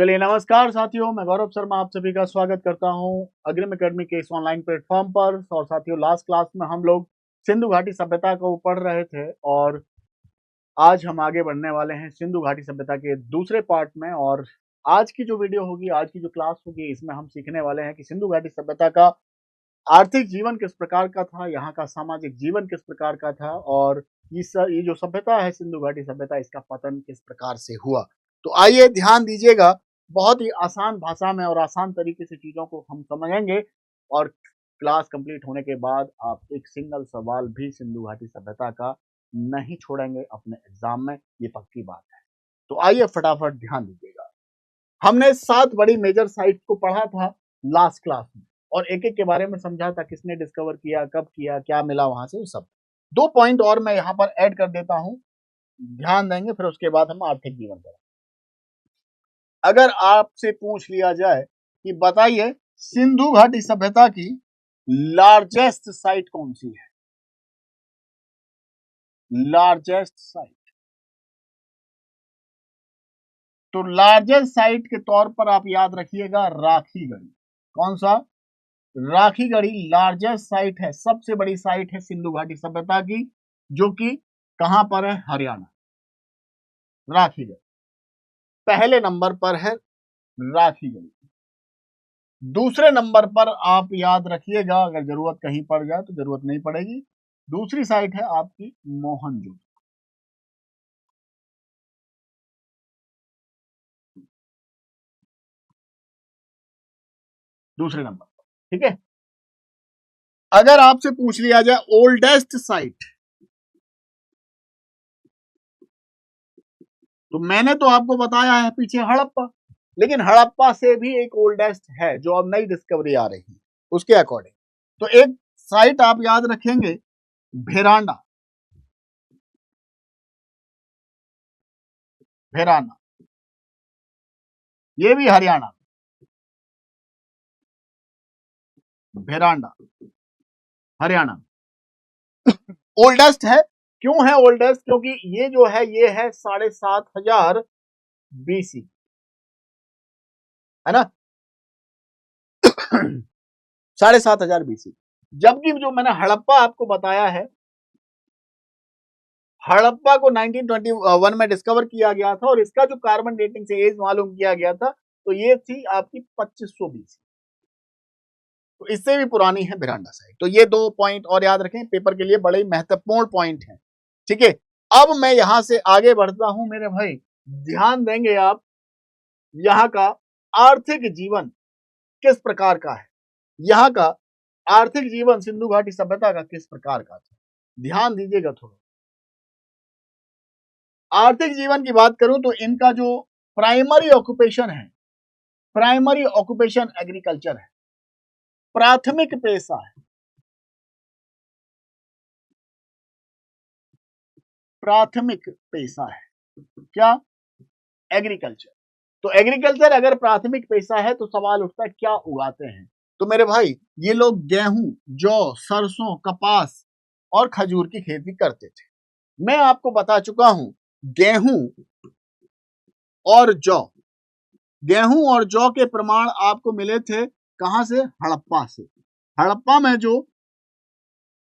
चलिए नमस्कार साथियों, मैं गौरव शर्मा आप सभी का स्वागत करता हूं अग्रिम एकेडमी के इस ऑनलाइन प्लेटफॉर्म पर। और साथियों, लास्ट क्लास में हम लोग सिंधु घाटी सभ्यता को पढ़ रहे थे और आज हम आगे बढ़ने वाले हैं सिंधु घाटी सभ्यता के दूसरे पार्ट में। और आज की जो वीडियो होगी, आज की जो क्लास होगी, इसमें हम सीखने वाले हैं कि सिंधु घाटी सभ्यता का आर्थिक जीवन किस प्रकार का था, यहाँ का सामाजिक जीवन किस प्रकार का था, और ये जो सभ्यता है सिंधु घाटी सभ्यता, इसका पतन किस प्रकार से हुआ। तो आइए ध्यान दीजिएगा, बहुत ही आसान भाषा में और आसान तरीके से चीजों को हम समझेंगे और क्लास कंप्लीट होने के बाद आप एक सिंगल सवाल भी सिंधु घाटी सभ्यता का नहीं छोड़ेंगे अपने एग्जाम में, ये पक्की बात है। तो आइए फटाफट ध्यान दीजिएगा। हमने 7 बड़ी मेजर साइट्स को पढ़ा था लास्ट क्लास में और एक एक के बारे में समझा था, किसने डिस्कवर किया, कब किया, क्या मिला वहां से, वो सब। 2 पॉइंट और मैं यहाँ पर ऐड कर देता हूं, ध्यान देंगे, फिर उसके बाद हम आर्थिक जीवन करेंगे। अगर आपसे पूछ लिया जाए कि बताइए सिंधु घाटी सभ्यता की लार्जेस्ट साइट कौन सी है, लार्जेस्ट साइट, तो लार्जेस्ट साइट के तौर पर आप याद रखिएगा राखीगढ़ी। कौन सा? राखीगढ़ी लार्जेस्ट साइट है, सबसे बड़ी साइट है सिंधु घाटी सभ्यता की, जो कि कहां पर है? हरियाणा। राखीगढ़ी पहले नंबर पर है, राखीगढ़ी। दूसरे नंबर पर आप याद रखिएगा, अगर जरूरत कहीं पड़ जाए तो जरूरत नहीं पड़ेगी, दूसरी साइट है आपकी मोहनजोदड़ो। दूसरे नंबर पर, ठीक है। अगर आपसे पूछ लिया जाए ओल्डेस्ट साइट, तो मैंने तो आपको बताया है पीछे हड़प्पा, लेकिन हड़प्पा से भी एक ओल्डेस्ट है जो अब नई डिस्कवरी आ रही है उसके अकॉर्डिंग। तो एक साइट आप याद रखेंगे भेरांडा, भेराना, ये भी हरियाणा, भेरांडा हरियाणा ओल्डेस्ट है। क्यों है ओल्डेस्ट? क्योंकि ये जो है ये है 7,500 बीसी, है ना 7,500 बीसी। जबकि जो मैंने हड़प्पा आपको बताया है, हड़प्पा को 1921 में डिस्कवर किया गया था और इसका जो कार्बन डेटिंग से एज मालूम किया गया था, तो ये थी आपकी 2500 बीसी। तो इससे भी पुरानी है भिरांडा साइट। तो ये 2 पॉइंट और याद रखें, पेपर के लिए बड़े महत्वपूर्ण पॉइंट हैं, ठीक है। अब मैं यहां से आगे बढ़ता हूं मेरे भाई, ध्यान देंगे आप, यहाँ का आर्थिक जीवन किस प्रकार का है, यहाँ का आर्थिक जीवन सिंधु घाटी सभ्यता का किस प्रकार का था, ध्यान दीजिएगा थोड़ा। आर्थिक जीवन की बात करूं तो इनका जो प्राइमरी ऑक्यूपेशन है, प्राइमरी ऑक्यूपेशन एग्रीकल्चर है, प्राथमिक पेशा है, प्राथमिक पेशा है क्या? एग्रीकल्चर। तो एग्रीकल्चर अगर प्राथमिक पेशा है तो सवाल उठता है क्या उगाते हैं। तो मेरे भाई ये लोग गेहूं, जौ, सरसों, कपास और खजूर की खेती करते थे। मैं आपको बता चुका हूं, गेहूं और जौ, गेहूं और जौ के प्रमाण आपको मिले थे कहां से? हड़प्पा से। हड़प्पा में जो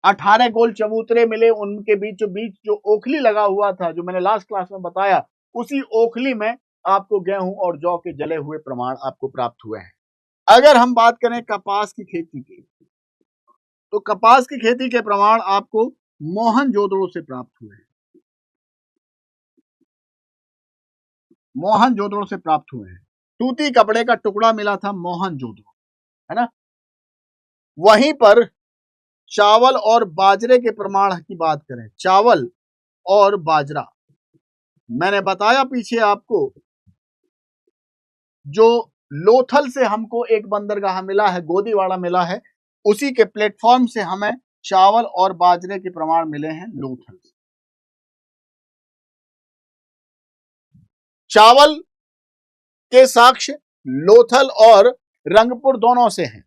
18 गोल चबूतरे मिले, उनके बीच जो ओखली लगा हुआ था, जो मैंने लास्ट क्लास में बताया, उसी ओखली में आपको गेहूं और जौ के जले हुए प्रमाण आपको प्राप्त हुए हैं। अगर हम बात करें कपास की खेती की, तो कपास की खेती के प्रमाण आपको मोहनजोदड़ो से प्राप्त हुए हैं, मोहनजोदड़ो से प्राप्त हुए हैं। सूती कपड़े का टुकड़ा मिला था मोहनजोदड़ो, है ना। वहीं पर चावल और बाजरे के प्रमाण की बात करें, चावल और बाजरा, मैंने बताया पीछे आपको, जो लोथल से हमको एक बंदरगाह मिला है, गोदीवाड़ा मिला है, उसी के प्लेटफॉर्म से हमें चावल और बाजरे के प्रमाण मिले हैं लोथल से। चावल के साक्ष्य लोथल और रंगपुर दोनों से हैं,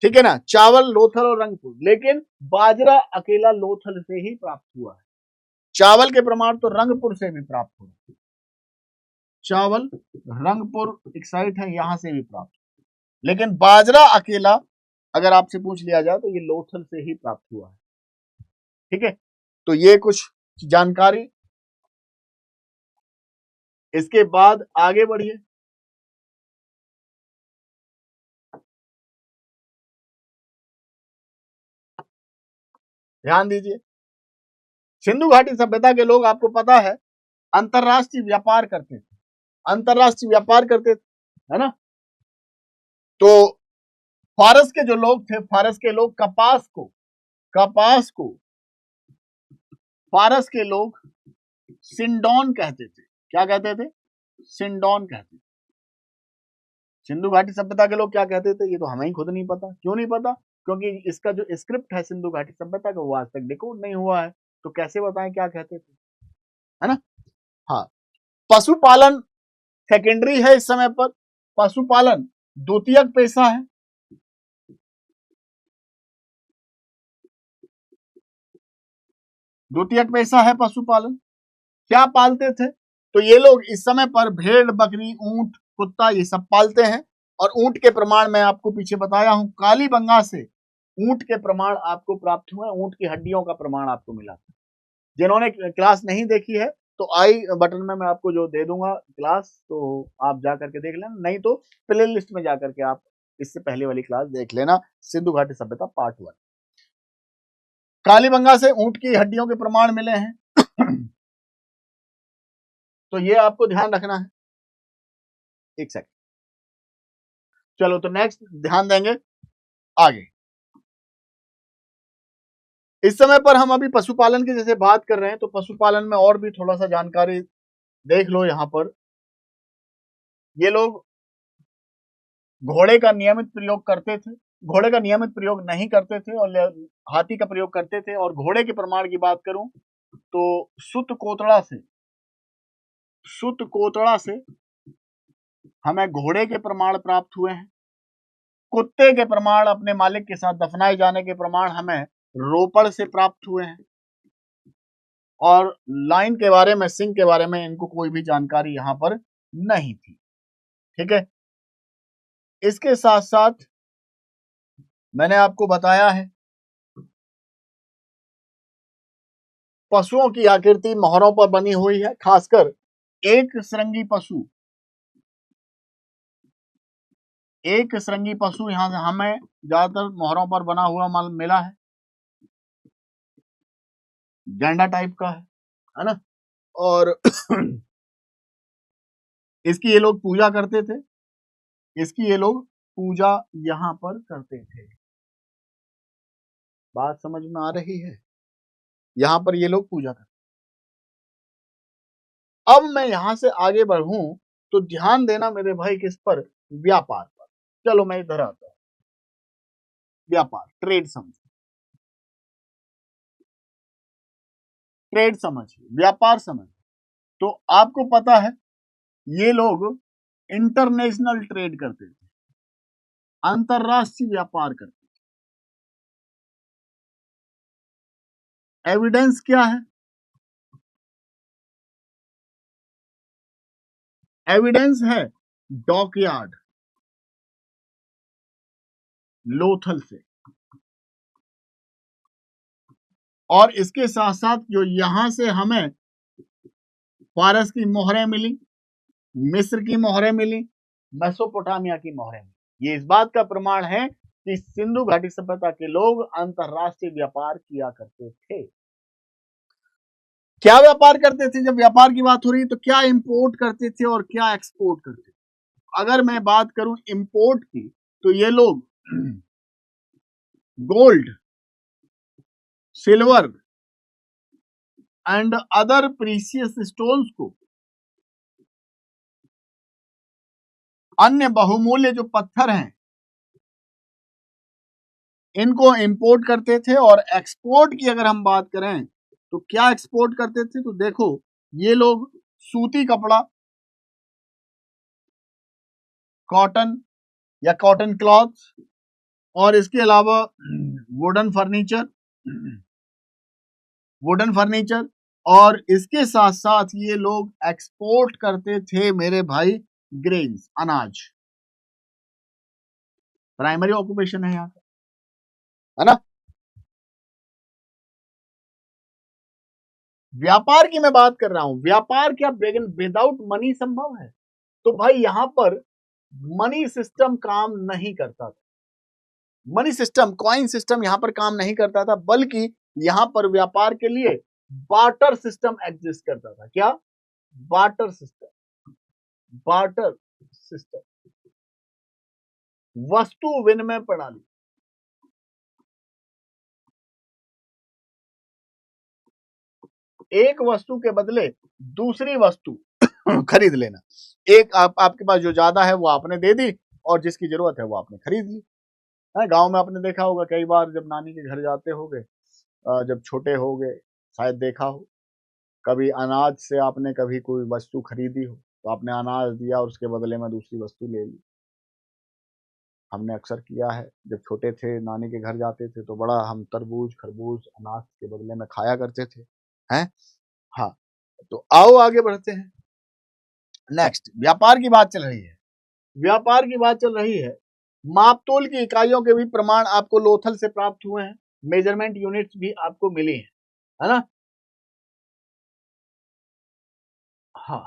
ठीक है ना, चावल लोथल और रंगपुर, लेकिन बाजरा अकेला लोथल से ही प्राप्त हुआ है। चावल के प्रमाण तो रंगपुर से भी प्राप्त हुए। चावल रंगपुर एक साइट है, यहां से भी प्राप्त। लेकिन बाजरा अकेला अगर आपसे पूछ लिया जाए तो ये लोथल से ही प्राप्त हुआ है। ठीक है, तो ये कुछ जानकारी। इसके बाद आगे बढ़िए। ध्यान दीजिए, सिंधु घाटी सभ्यता के लोग, आपको पता है, अंतरराष्ट्रीय व्यापार करते थे, अंतरराष्ट्रीय व्यापार करते थे, है ना। तो फारस के जो लोग थे, फारस के लोग कपास को फारस के लोग सिंडोन कहते थे। क्या कहते थे? सिंडोन कहते थे। सिंधु घाटी सभ्यता के लोग क्या कहते थे, ये तो हमें ही खुद नहीं पता। क्यों नहीं पता? क्योंकि इसका जो स्क्रिप्ट है सिंधु घाटी सभ्यता का, वो आज तक डिकोड नहीं हुआ है, तो कैसे बताएं क्या कहते थे, है ना। हाँ, पशुपालन सेकेंडरी है इस समय पर, पशुपालन द्वितीयक पेशा है। द्वितीयक पेशा है पशुपालन। क्या पालते थे? तो ये लोग इस समय पर भेड़, बकरी, ऊंट, कुत्ता, ये सब पालते हैं। और ऊंट के प्रमाण मैं आपको पीछे बताया हूं, कालीबंगा से ऊंट के प्रमाण आपको प्राप्त हुए, ऊंट की हड्डियों का प्रमाण आपको मिला। जिन्होंने क्लास नहीं देखी है तो आई बटन में मैं आपको जो दे दूंगा क्लास, तो आप जा करके देख लेना, नहीं तो प्ले लिस्ट में जाकर के आप इससे पहले वाली क्लास देख लेना, सिंधु घाटी सभ्यता पार्ट 1। कालीबंगा से ऊंट की हड्डियों के प्रमाण मिले हैं। तो ये आपको ध्यान रखना है। एक सेकंड, चलो तो नेक्स्ट ध्यान देंगे आगे। इस समय पर हम अभी पशुपालन की जैसे बात कर रहे हैं, तो पशुपालन में और भी थोड़ा सा जानकारी देख लो। यहां पर ये लोग घोड़े का नियमित प्रयोग करते थे, घोड़े का नियमित प्रयोग नहीं करते थे, और हाथी का प्रयोग करते थे। और घोड़े के प्रमाण की बात करूं तो सुत कोतड़ा से हमें घोड़े के प्रमाण प्राप्त हुए हैं। कुत्ते के प्रमाण, अपने मालिक के साथ दफनाए जाने के प्रमाण हमें रोपड़ से प्राप्त हुए हैं। और लाइन के बारे में, सिंह के बारे में इनको कोई भी जानकारी यहां पर नहीं थी। ठीक है, इसके साथ साथ मैंने आपको बताया है पशुओं की आकृति मोहरों पर बनी हुई है, खासकर एक श्रृंगी पशु यहां से हमें ज्यादातर मोहरों पर बना हुआ मिला है, गैंडा टाइप का है ना। और इसकी ये लोग पूजा करते थे, इसकी ये लोग पूजा यहां पर करते थे। बात समझ में आ रही है? यहां पर ये लोग पूजा करते। अब मैं यहां से आगे बढ़ूं तो ध्यान देना मेरे भाई किस पर? व्यापार पर। चलो मैं इधर आता हूं, व्यापार, ट्रेड समझिए, व्यापार समझ। तो आपको पता है ये लोग इंटरनेशनल ट्रेड करते थे, अंतरराष्ट्रीय व्यापार करते थे। एविडेंस क्या है? एविडेंस है डॉकयार्ड लोथल से। और इसके साथ साथ जो यहां से हमें फारस की मोहरें मिली, मिस्र की मोहरें मिली, मेसोपोटामिया की मोहरें मिली, ये इस बात का प्रमाण है कि सिंधु घाटी सभ्यता के लोग अंतरराष्ट्रीय व्यापार किया करते थे। क्या व्यापार करते थे? जब व्यापार की बात हो रही है तो क्या इंपोर्ट करते थे और क्या एक्सपोर्ट करते थे? अगर मैं बात करूं इंपोर्ट की, तो ये लोग gold, silver and other precious stones को, अन्य बहुमूल्य जो पत्थर हैं, इनको इंपोर्ट करते थे। और एक्सपोर्ट की अगर हम बात करें तो क्या एक्सपोर्ट करते थे? तो देखो, ये लोग सूती कपड़ा, कॉटन या कॉटन क्लॉथ, और इसके अलावा वुडन फर्नीचर, और इसके साथ साथ ये लोग एक्सपोर्ट करते थे मेरे भाई ग्रेन्स, अनाज। प्राइमरी ऑक्यूपेशन है यहाँ का, है ना। व्यापार की मैं बात कर रहा हूं। व्यापार क्या विदाउट मनी संभव है? तो भाई यहां पर मनी सिस्टम काम नहीं करता था। मनी सिस्टम, कॉइन सिस्टम यहां पर काम नहीं करता था, बल्कि यहां पर व्यापार के लिए बार्टर सिस्टम एग्जिस्ट करता था। क्या? Barter system. बार्टर सिस्टम, वस्तु विनिमय प्रणाली। एक वस्तु के बदले दूसरी वस्तु खरीद लेना। एक आपके पास जो ज्यादा है वो आपने दे दी, और जिसकी जरूरत है वो आपने खरीद ली। गांव में आपने देखा होगा कई बार, जब नानी के घर जाते होगे, जब छोटे होगे, शायद देखा हो, कभी अनाज से आपने कभी कोई वस्तु खरीदी हो, तो आपने अनाज दिया और उसके बदले में दूसरी वस्तु ले ली। हमने अक्सर किया है, जब छोटे थे नानी के घर जाते थे तो बड़ा हम तरबूज खरबूज अनाज के बदले में खाया करते थे, हैं। हाँ, तो आओ आगे बढ़ते हैं। नेक्स्ट, व्यापार की बात चल रही है। व्यापार की बात चल रही है। मापतोल की इकाइयों के भी प्रमाण आपको लोथल से प्राप्त हुए हैं। मेजरमेंट यूनिट्स भी आपको मिली हैं, है ना। हाँ,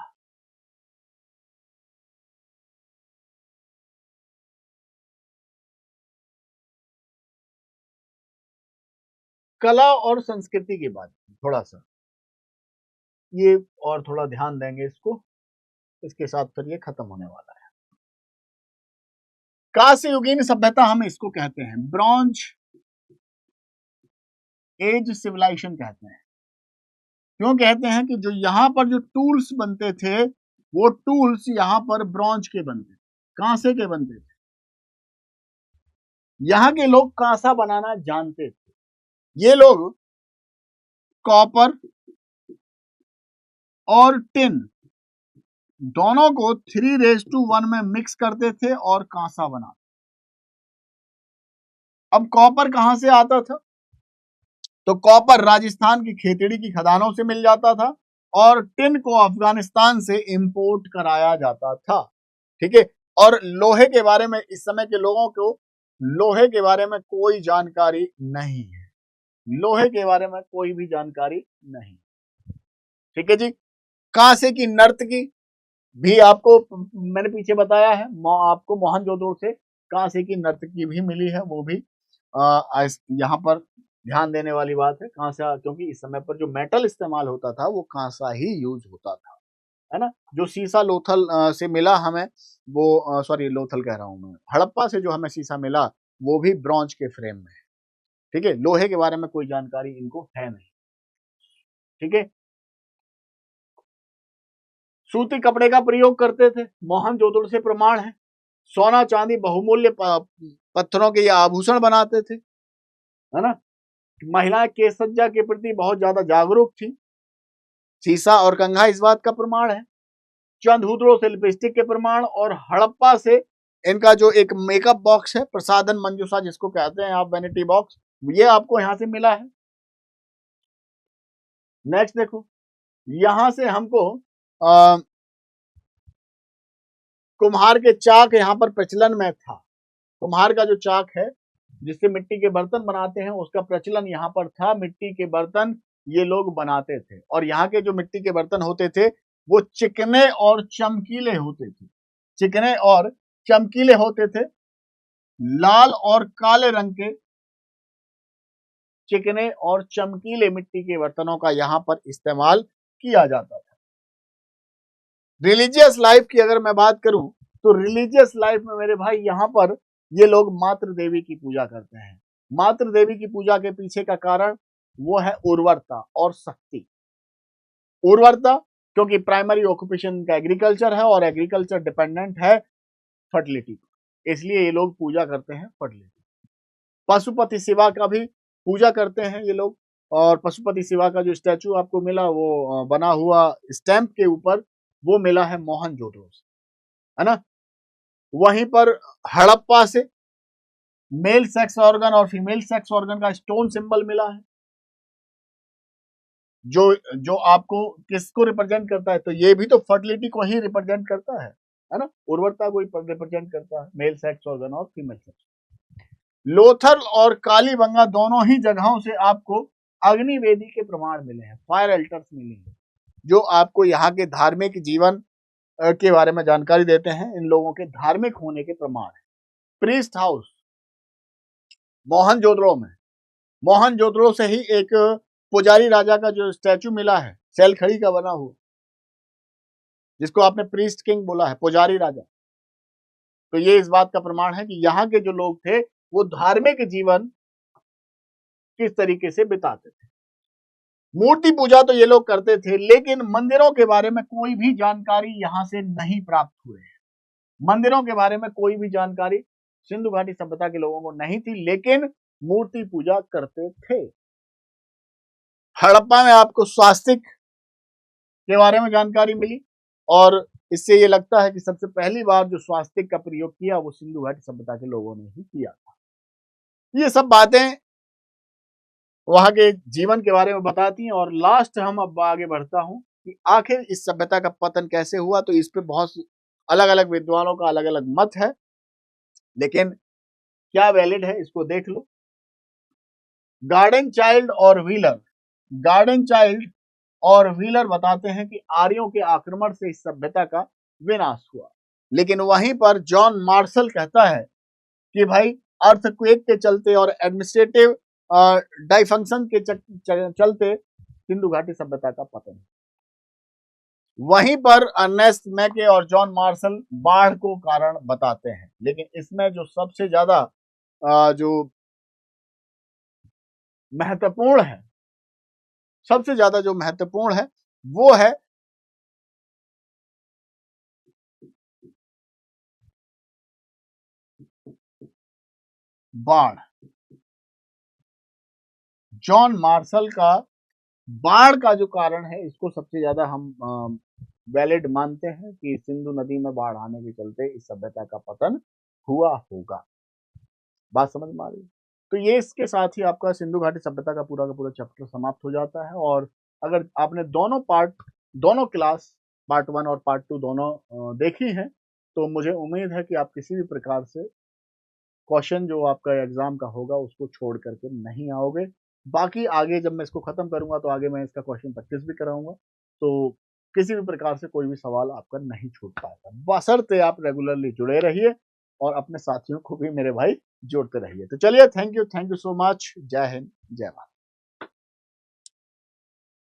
कला और संस्कृति की बात थोड़ा सा, ये और थोड़ा ध्यान देंगे इसको, इसके साथ फिर ये खत्म होने वाला है। कांस्य युगीन सभ्यता हम इसको कहते हैं, ब्रॉन्ज एज सिविलाइजेशन कहते हैं। क्यों कहते हैं? कि जो यहां पर जो टूल्स बनते थे, वो टूल्स यहां पर ब्रॉन्ज के बनते थे, कांसे के बनते थे। यहाँ के लोग कांसा बनाना जानते थे। ये लोग कॉपर और टिन दोनों को 3:1 में मिक्स करते थे और कांसा बनाते। अब कॉपर कहां से आता था? तो कॉपर राजस्थान की खेतड़ी की खदानों से मिल जाता था, और टिन को अफगानिस्तान से इंपोर्ट कराया जाता था। ठीक है। और लोहे के बारे में इस समय के लोगों को लोहे के बारे में कोई जानकारी नहीं है। लोहे के बारे में कोई भी जानकारी नहीं। ठीक है जी। कांसे की नर्तकी भी आपको मैंने पीछे बताया है, आपको मोहनजोदड़ो से कांसे की नर्तकी भी मिली है। वो भी यहाँ पर ध्यान देने वाली बात है, कांसा, क्योंकि इस समय पर जो मेटल इस्तेमाल होता था वो कांसा ही यूज होता था, है ना। जो सीसा लोथल से मिला हमें, वो सॉरी लोथल कह रहा हूं मैं, हड़प्पा से जो हमें सीसा मिला वो भी ब्रॉन्ज के फ्रेम में है। ठीक है। लोहे के बारे में कोई जानकारी इनको है नहीं। ठीक है। सूती कपड़े का प्रयोग करते थे, मोहनजोदड़ो से प्रमाण है। सोना चांदी बहुमूल्य पत्थरों के ये आभूषण बनाते थे, है ना। महिलाएं केश सज्जा के प्रति बहुत ज्यादा जागरूक थी। सीसा और कंघा इस बात का प्रमाण है। चंदहुदड़ो से लिपस्टिक के प्रमाण, और हड़प्पा से इनका जो एक मेकअप बॉक्स है, प्रसादन मंजूषा जिसको कहते हैं आप, वैनिटी बॉक्स, ये आपको यहां से मिला है। नेक्स्ट देखो, यहां से हमको कुम्हार के चाक यहां पर प्रचलन में था। कुम्हार का जो चाक है जिससे मिट्टी के बर्तन बनाते हैं, उसका प्रचलन यहाँ पर था। मिट्टी के बर्तन ये लोग बनाते थे, और यहाँ के जो मिट्टी के बर्तन होते थे वो चिकने और चमकीले होते थे। चिकने और चमकीले होते थे। लाल और काले रंग के चिकने और चमकीले मिट्टी के बर्तनों का यहाँ पर इस्तेमाल किया जाता था। रिलीजियस लाइफ की अगर मैं बात करूं, तो रिलीजियस लाइफ में मेरे भाई यहाँ पर ये लोग मातृ देवी की पूजा करते हैं। मातृ देवी की पूजा के पीछे का कारण वो है उर्वरता और शक्ति। उर्वरता, क्योंकि प्राइमरी ऑक्यूपेशन का एग्रीकल्चर है, और एग्रीकल्चर डिपेंडेंट है फर्टिलिटी, इसलिए ये लोग पूजा करते हैं फर्टिलिटी। पशुपति शिवा का भी पूजा करते हैं ये लोग, और पशुपति शिवा का जो स्टैचू आपको मिला, वो बना हुआ स्टैंप के ऊपर, वो मिला है मोहनजोदड़ो से, है ना। वहीं पर हड़प्पा से मेल सेक्स ऑर्गन और फीमेल सेक्स ऑर्गन का स्टोन सिंबल मिला है। जो जो आपको किसको रिप्रेजेंट करता है, तो ये भी तो फर्टिलिटी को ही रिप्रेजेंट करता है ना, उर्वरता को रिप्रेजेंट करता है, मेल सेक्स ऑर्गन और फीमेल सेक्स। लोथल और कालीबंगा दोनों ही जगहों से आपको अग्निवेदी के प्रमाण मिले हैं, फायर अल्टर्स मिले हैं, जो आपको यहाँ के धार्मिक जीवन के बारे में जानकारी देते हैं, इन लोगों के धार्मिक होने के प्रमाण है। प्रीस्ट हाउस मोहनजोदड़ो में, मोहनजोदड़ो से ही एक पुजारी राजा का जो स्टैचू मिला है, सेलखड़ी का बना हुआ, जिसको आपने प्रीस्ट किंग बोला है, पुजारी राजा, तो ये इस बात का प्रमाण है कि यहाँ के जो लोग थे वो धार्मिक जीवन किस तरीके से बिताते थे। मूर्ति पूजा तो ये लोग करते थे, लेकिन मंदिरों के बारे में कोई भी जानकारी यहां से नहीं प्राप्त हुए है। मंदिरों के बारे में कोई भी जानकारी सिंधु घाटी सभ्यता के लोगों को नहीं थी, लेकिन मूर्ति पूजा करते थे। हड़प्पा में आपको स्वास्तिक के बारे में जानकारी मिली, और इससे ये लगता है कि सबसे पहली बार जो स्वास्तिक का प्रयोग किया वो सिंधु घाटी सभ्यता के लोगों ने ही किया था। ये सब बातें वहां के जीवन के बारे में बताती हैं। और लास्ट हम अब आगे बढ़ता हूं कि आखिर इस सभ्यता का पतन कैसे हुआ, तो इस पे बहुत अलग अलग विद्वानों का अलग अलग मत है, लेकिन क्या वैलिड है इसको देख लो। गार्डन चाइल्ड और व्हीलर, गार्डन चाइल्ड और व्हीलर बताते हैं कि आर्यों के आक्रमण से इस सभ्यता का विनाश हुआ, लेकिन वहीं पर जॉन मार्शल कहता है कि भाई अर्थक्वेक के चलते और एडमिनिस्ट्रेटिव डाइफंक्शन के चलते सिंधु घाटी सभ्यता का पतन। वहीं पर अर्नेस्ट मैके और जॉन मार्शल बाढ़ को कारण बताते हैं, लेकिन इसमें जो सबसे ज्यादा जो महत्वपूर्ण है, सबसे ज्यादा जो महत्वपूर्ण है वो है बाढ़। जॉन मार्शल का बाढ़ का जो कारण है, इसको सबसे ज्यादा हम वैलिड मानते हैं कि सिंधु नदी में बाढ़ आने के चलते इस सभ्यता का पतन हुआ होगा। बात समझ में आ रही है? तो ये इसके साथ ही आपका सिंधु घाटी सभ्यता का पूरा चैप्टर समाप्त हो जाता है। और अगर आपने दोनों क्लास पार्ट 1 और पार्ट 2 दोनों देखी हैं, तो मुझे उम्मीद है कि आप किसी भी प्रकार से क्वेश्चन जो आपका एग्जाम का होगा उसको छोड़ करके नहीं आओगे। बाकी आगे जब मैं इसको खत्म करूंगा तो आगे मैं इसका क्वेश्चन प्रैक्टिस भी कराऊंगा, तो किसी भी प्रकार से कोई भी सवाल आपका नहीं छूट पाएगा, बशर्ते आप रेगुलरली जुड़े रहिए और अपने साथियों को भी मेरे भाई जोड़ते रहिए। तो चलिए, थैंक यू सो मच। जय हिंद, जय भारत।